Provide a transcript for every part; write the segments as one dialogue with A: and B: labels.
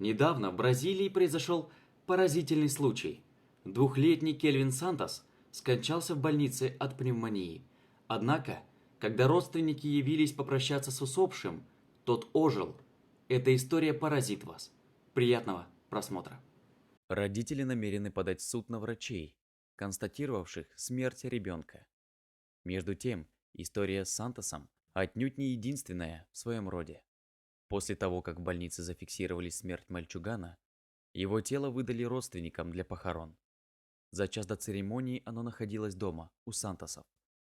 A: Недавно в Бразилии произошел поразительный случай. Двухлетний Кельвин Сантос скончался в больнице от пневмонии. Однако, когда родственники явились попрощаться с усопшим, тот ожил. Эта история поразит вас. Приятного просмотра.
B: Родители намерены подать в суд на врачей, констатировавших смерть ребенка. Между тем, история с Сантосом отнюдь не единственная в своем роде. После того, как в больнице зафиксировали смерть мальчугана, его тело выдали родственникам для похорон. За час до церемонии оно находилось дома, у Сантосов,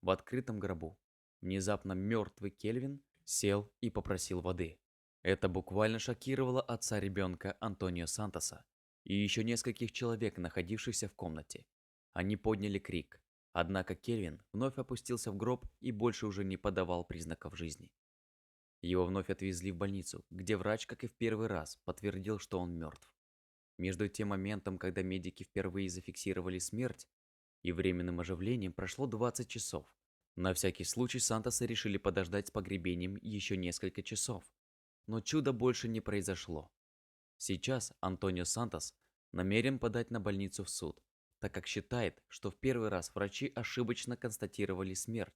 B: в открытом гробу. Внезапно мертвый Кельвин сел и попросил воды. Это буквально шокировало отца ребенка Антонио Сантоса и еще нескольких человек, находившихся в комнате. Они подняли крик, однако Кельвин вновь опустился в гроб и больше уже не подавал признаков жизни. Его вновь отвезли в больницу, где врач, как и в первый раз, подтвердил, что он мертв. Между тем моментом, когда медики впервые зафиксировали смерть, и временным оживлением прошло 20 часов. На всякий случай Сантоса решили подождать с погребением еще несколько часов. Но чуда больше не произошло. Сейчас Антонио Сантос намерен подать на больницу в суд, так как считает, что в первый раз врачи ошибочно констатировали смерть,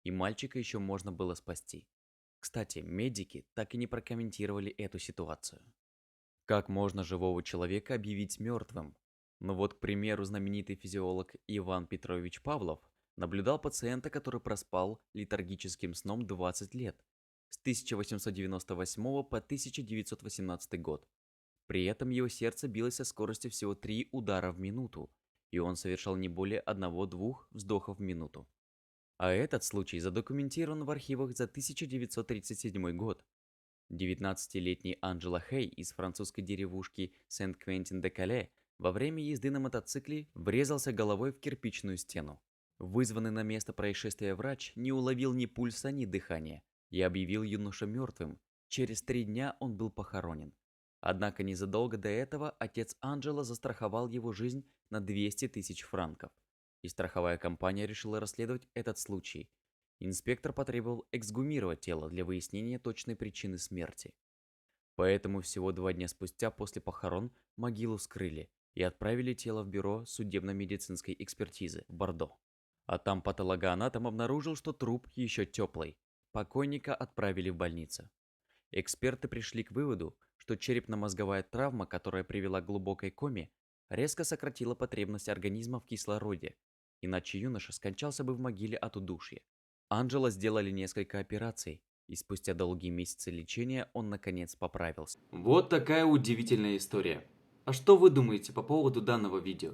B: и мальчика еще можно было спасти. Кстати, медики так и не прокомментировали эту ситуацию. Как можно живого человека объявить мертвым? Ну вот, к примеру, знаменитый физиолог Иван Петрович Павлов наблюдал пациента, который проспал летаргическим сном 20 лет, с 1898 по 1918 год. При этом его сердце билось со скоростью всего 3 удара в минуту, и он совершал не более 1-2 вздохов в минуту. А этот случай задокументирован в архивах за 1937 год. 19-летний Анджело Хей из французской деревушки Сент-Квентин-де-Кале во время езды на мотоцикле врезался головой в кирпичную стену. Вызванный на место происшествия врач не уловил ни пульса, ни дыхания и объявил юношу мертвым. Через 3 дня он был похоронен. Однако незадолго до этого отец Анджело застраховал его жизнь на 200 тысяч франков. И страховая компания решила расследовать этот случай. Инспектор потребовал эксгумировать тело для выяснения точной причины смерти. Поэтому всего 2 дня спустя после похорон могилу вскрыли и отправили тело в бюро судебно-медицинской экспертизы в Бордо. А там патологоанатом обнаружил, что труп еще теплый. Покойника отправили в больницу. Эксперты пришли к выводу, что черепно-мозговая травма, которая привела к глубокой коме, резко сократила потребность организма в кислороде, иначе юноша скончался бы в могиле от удушья. Анджело сделали несколько операций, и спустя долгие месяцы лечения он наконец поправился.
A: Вот такая удивительная история. А что вы думаете по поводу данного видео?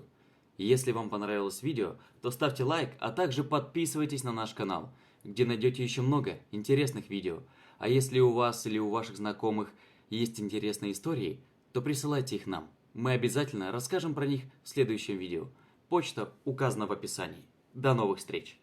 A: Если вам понравилось видео, то ставьте лайк, а также подписывайтесь на наш канал, где найдете еще много интересных видео. А если у вас или у ваших знакомых есть интересные истории, то присылайте их нам. Мы обязательно расскажем про них в следующем видео. Почта указана в описании. До новых встреч!